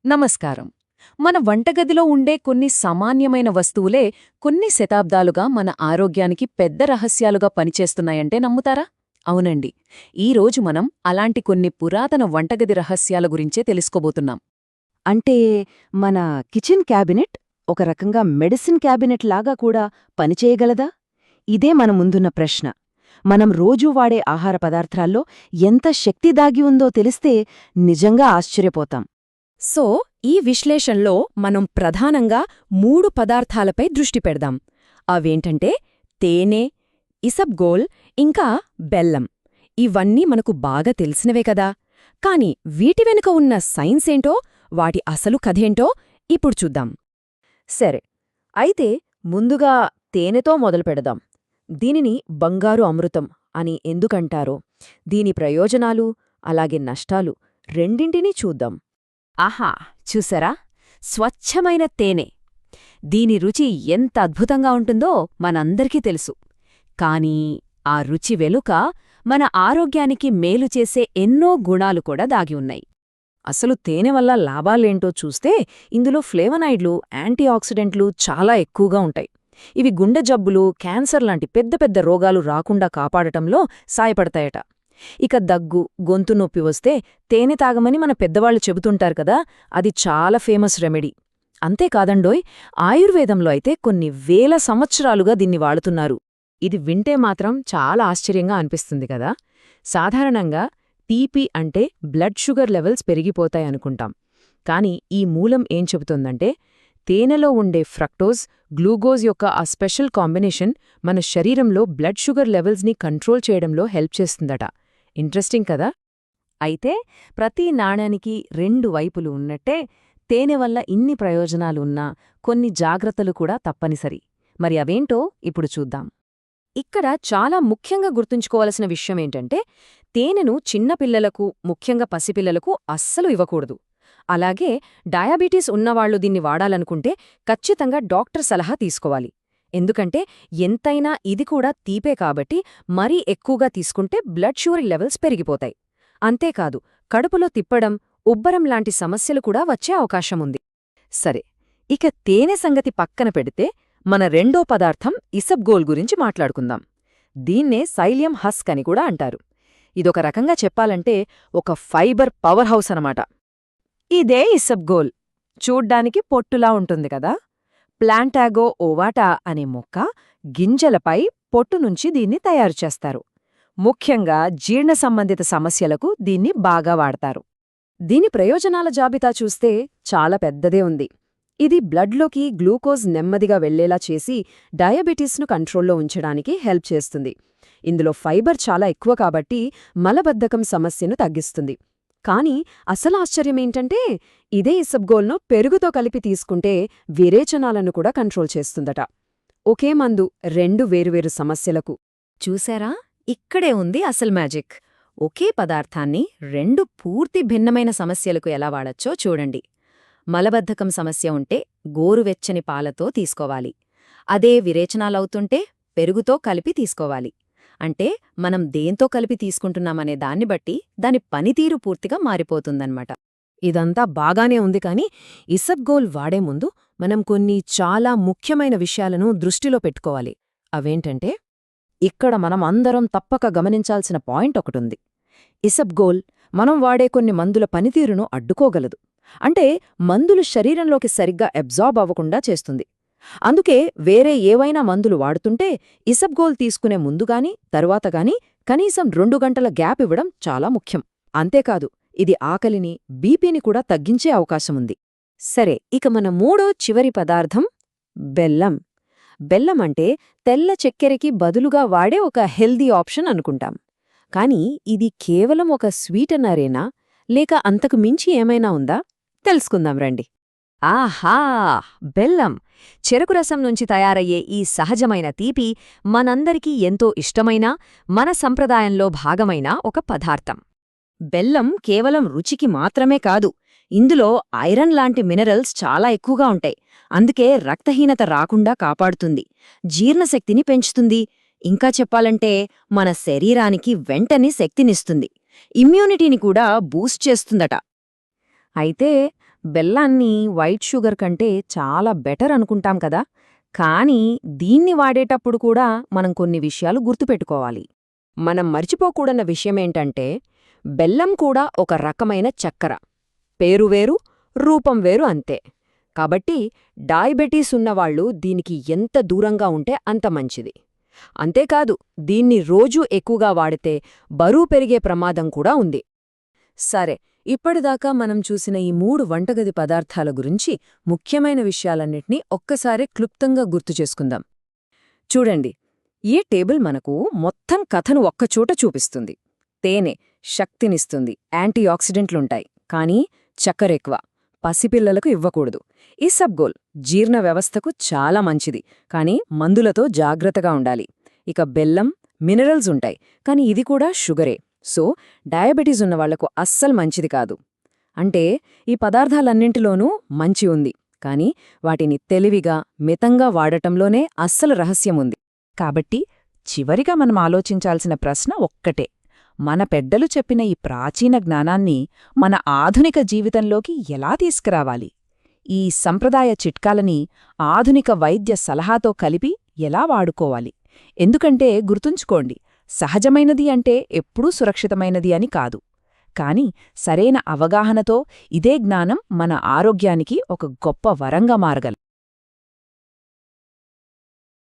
నమస్కారం. మన వంటగదిలో ఉండే కొన్ని సామాన్యమైన వస్తువులే కొన్ని శతాబ్దాలుగా మన ఆరోగ్యానికి పెద్ద రహస్యాలుగా పనిచేస్తున్నాయంటే నమ్ముతారా? అవునండి. ఈరోజు మనం అలాంటి కొన్ని పురాతన వంటగది రహస్యాల గురించే తెలుసుకోబోతున్నాం. అంటే మన కిచెన్ క్యాబినెట్ ఒక రకంగా మెడిసిన్ క్యాబినెట్ లాగా కూడా పనిచేయగలదా? ఇదే మన ముందున్న ప్రశ్న. మనం రోజూ వాడే ఆహార పదార్థాల్లో ఎంత శక్తి దాగి ఉందో తెలిస్తే నిజంగా ఆశ్చర్యపోతాం. సో ఈ విశ్లేషణలో మనం ప్రధానంగా 3 పదార్థాలపై దృష్టి పెడదాం. అవేంటంటే తేనె, ఇసబ్గోల్ ఇంకా బెల్లం. ఇవన్నీ మనకు బాగా తెలిసినవే కదా. కాని వీటి వెనుక ఉన్న సైన్సేంటో, వాటి అసలు కథేంటో ఇప్పుడు చూద్దాం. సరే, అయితే ముందుగా తేనెతో మొదలు పెడదాం. దీనిని బంగారు అమృతం అని ఎందుకంటారో, దీని ప్రయోజనాలు అలాగే నష్టాలు రెండింటినీ చూద్దాం. ఆహా, చూసారా? స్వచ్ఛమైన తేనె. దీని రుచి ఎంత అద్భుతంగా ఉంటుందో మనందరికీ తెలుసు. కానీ ఆ రుచి వెనుక మన ఆరోగ్యానికి మేలు చేసే ఎన్నో గుణాలు కూడా దాగి ఉన్నాయి. అసలు తేనె వల్ల లాభాలేంటో చూస్తే ఇందులో ఫ్లేవనాయిడ్లు, యాంటీఆక్సిడెంట్లు చాలా ఎక్కువగా ఉంటాయి. ఇవి గుండె జబ్బులు, క్యాన్సర్ లాంటి పెద్ద పెద్ద రోగాలు రాకుండా కాపాడటంలో సాయపడతాయట. ఇక దగ్గు, గొంతు నొప్పి వస్తే తేనె తాగమని మన పెద్దవాళ్లు చెబుతుంటారు కదా, అది చాలా ఫేమస్ రెమెడీ. అంతేకాదండోయ్, ఆయుర్వేదంలో అయితే కొన్ని వేల సంవత్సరాలుగా దీన్ని వాడుతున్నారు. ఇది వింటే మాత్రం చాలా ఆశ్చర్యంగా అనిపిస్తుంది కదా. సాధారణంగా టీపీ అంటే బ్లడ్ షుగర్ లెవెల్స్ పెరిగిపోతాయనుకుంటాం. కాని ఈ మూలం ఏం చెబుతోందంటే, తేనెలో ఉండే ఫ్రక్టోజ్, గ్లూకోజ్ యొక్క ఆ స్పెషల్ కాంబినేషన్ మన శరీరంలో బ్లడ్ షుగర్ లెవెల్స్ని కంట్రోల్ చేయడంలో హెల్ప్ చేస్తుందట. ఇంట్రెస్టింగ్ కదా. అయితే ప్రతి నాణానికి 2 వైపులు ఉన్నట్టే తేనె వల్ల ఇన్ని ప్రయోజనాలు ఉన్నా కొన్ని జాగ్రత్తలు కూడా తప్పనిసరి. మరి అవేంటో ఇప్పుడు చూద్దాం. ఇక్కడ చాలా ముఖ్యంగా గుర్తుంచుకోవలసిన విషయమేంటంటే, తేనెను చిన్నపిల్లలకు, ముఖ్యంగా పసిపిల్లలకు అస్సలు ఇవ్వకూడదు. అలాగే డయాబెటీస్ ఉన్నవాళ్లు దీన్ని వాడాలనుకుంటే ఖచ్చితంగా డాక్టర్ సలహా తీసుకోవాలి. ఎందుకంటే ఎంతైనా ఇది కూడా తీపే కాబట్టి మరీ ఎక్కువగా తీసుకుంటే బ్లడ్ షుగర్ లెవెల్స్ పెరిగిపోతాయి. అంతేకాదు, కడుపులో తిప్పడం, ఉబ్బరం లాంటి సమస్యలు కూడా వచ్చే అవకాశముంది. సరే, ఇక తేనె సంగతి పక్కన పెడితే మన రెండో పదార్థం ఇసబ్గోల్ గురించి మాట్లాడుకుందాం. దీన్నే సైలియం హస్క్ అని కూడా అంటారు. ఇదొక రకంగా చెప్పాలంటే ఒక ఫైబర్ పవర్ హౌస్ అనమాట. ఇదే ఇసబ్గోల్. చూడ్డానికి పొట్టులా ఉంటుంది కదా. ప్లాంటాగో ఓవాటా అనే మొక్క గింజలపై పొట్టునుంచి దీన్ని తయారుచేస్తారు. ముఖ్యంగా జీర్ణ సంబంధిత సమస్యలకు దీన్ని బాగా వాడతారు. దీని ప్రయోజనాల జాబితా చూస్తే చాలా పెద్దదే ఉంది. ఇది బ్లడ్లోకి గ్లూకోజ్ నెమ్మదిగా వెళ్లేలా చేసి డయాబెటీస్ను కంట్రోల్లో ఉంచడానికి హెల్ప్ చేస్తుంది. ఇందులో ఫైబర్ చాలా ఎక్కువ కాబట్టి మలబద్ధకం సమస్యను తగ్గిస్తుంది. కానీ అసలు ఆశ్చర్యమేంటంటే, ఇదే ఇసబ్గోల్ను పెరుగుతో కలిపి తీసుకుంటే విరేచనాలను కూడా కంట్రోల్ చేస్తుందట. ఒకే మందు 2 వేరువేరు సమస్యలకు. చూసారా? ఇక్కడే ఉంది అసలు మ్యాజిక్. ఒకే పదార్థాన్ని 2 పూర్తి భిన్నమైన సమస్యలకు ఎలా వాడచ్చో చూడండి. మలబద్ధకం సమస్య ఉంటే గోరువెచ్చని పాలతో తీసుకోవాలి. అదే విరేచనాలవుతుంటే పెరుగుతో కలిపి తీసుకోవాలి. అంటే మనం దేంతో కలిపి తీసుకుంటున్నామనే దాన్ని బట్టి దాని పనితీరు పూర్తిగా మారిపోతుందన్నమాట. ఇదంతా బాగానే ఉంది కాని ఇసబ్గోల్ వాడే ముందు మనం కొన్ని చాలా ముఖ్యమైన విషయాలను దృష్టిలో పెట్టుకోవాలి. అవేంటంటే, ఇక్కడ మనం అందరం తప్పక గమనించాల్సిన పాయింట్ ఒకటుంది. ఇసబ్గోల్ మనం వాడే కొన్ని మందుల పనితీరును అడ్డుకోగలదు. అంటే మందులు శరీరంలోకి సరిగ్గా అబ్జార్బ్ అవ్వకుండా చేస్తుంది. అందుకే వేరే ఏవైనా మందులు వాడుతుంటే ఇసబ్గోల్ తీసుకునే ముందుగాని తరువాతగాని కనీసం 2 గంటల గ్యాప్ ఇవ్వడం చాలా ముఖ్యం. అంతేకాదు, ఇది ఆకలిని, బీపీని కూడా తగ్గించే అవకాశముంది. సరే, ఇక మన మూడో చివరి పదార్థం బెల్లం. బెల్లం అంటే తెల్ల చక్కెరకి బదులుగా వాడే ఒక హెల్దీ ఆప్షన్ అనుకుంటాం. కాని ఇది కేవలం ఒక స్వీటనరేనా, లేక అంతకు మించి ఏమైనా ఉందా? తెలుసుకుందాం రండి. ఆహా! బెల్లం, చెరకు రసం నుంచి తయారయ్యే ఈ సహజమైన తీపి మనందరికీ ఎంతో ఇష్టమైన, మన సంప్రదాయంలో భాగమైన ఒక పదార్థం. బెల్లం కేవలం రుచికి మాత్రమే కాదు, ఇందులో ఐరన్ లాంటి మినరల్స్ చాలా ఎక్కువగా ఉంటాయి. అందుకే రక్తహీనత రాకుండా కాపాడుతుంది, జీర్ణశక్తిని పెంచుతుంది. ఇంకా చెప్పాలంటే మన శరీరానికి వెంటనే శక్తినిస్తుంది, ఇమ్యూనిటీని కూడా బూస్ట్ చేస్తుందట. అయితే బెల్లాన్ని వైట్ షుగర్ కంటే చాలా బెటర్ అనుకుంటాం కదా, కానీ దీన్ని వాడేటప్పుడు కూడా మనం కొన్ని విషయాలు గుర్తుపెట్టుకోవాలి. మనం మర్చిపోకూడన్న విషయమేంటంటే, బెల్లం కూడా ఒక రకమైన చక్కెర. పేరు వేరు, రూపం వేరు అంతే. కాబట్టి డయాబెటీస్ ఉన్నవాళ్లు దీనికి ఎంత దూరంగా ఉంటే అంత మంచిది. అంతేకాదు, దీన్ని రోజూ ఎక్కువగా వాడితే బరువు పెరిగే ప్రమాదం కూడా ఉంది. సరే, ఇప్పటిదాకా మనం చూసిన ఈ 3 వంటగది పదార్థాల గురించి ముఖ్యమైన విషయాలన్నిటినీ ఒక్కసారి క్లుప్తంగా గుర్తుచేసుకుందాం. చూడండి, ఈ టేబుల్ మనకు మొత్తం కథను ఒక్కచోట చూపిస్తుంది. తేనె శక్తినిస్తుంది, యాంటీఆక్సిడెంట్లుంటాయి, కానీ చక్కెరెక్కువ, పసిపిల్లలకు ఇవ్వకూడదు. ఇసబ్గోల్ జీర్ణ వ్యవస్థకు చాలా మంచిది, కానీ మందులతో జాగ్రత్తగా ఉండాలి. ఇక బెల్లం మినరల్స్ ఉంటాయి, కానీ ఇది కూడా షుగరే. సో డయాబెటీస్ ఉన్నవాళ్లకు అస్సలు మంచిది కాదు. అంటే ఈ పదార్థాలన్నింటిలోనూ మంచి ఉంది, కానీ వాటిని తెలివిగా మితంగా వాడటంలోనే అస్సలు రహస్యముంది. కాబట్టి చివరిగా మనం ఆలోచించాల్సిన ప్రశ్న ఒక్కటే: మన పెద్దలు చెప్పిన ఈ ప్రాచీన జ్ఞానాన్ని మన ఆధునిక జీవితంలోకి ఎలా తీసుకురావాలి? ఈ సంప్రదాయ చిట్కాలని ఆధునిక వైద్య సలహాతో కలిపి ఎలా వాడుకోవాలి? ఎందుకంటే గుర్తుంచుకోండి, సహజమైనది అంటే ఎప్పుడూ సురక్షితమైనది అని కాదు. కాని సరైన అవగాహనతో ఇదే జ్ఞానం మన ఆరోగ్యానికి ఒక గొప్ప వరంగా మారగలదు.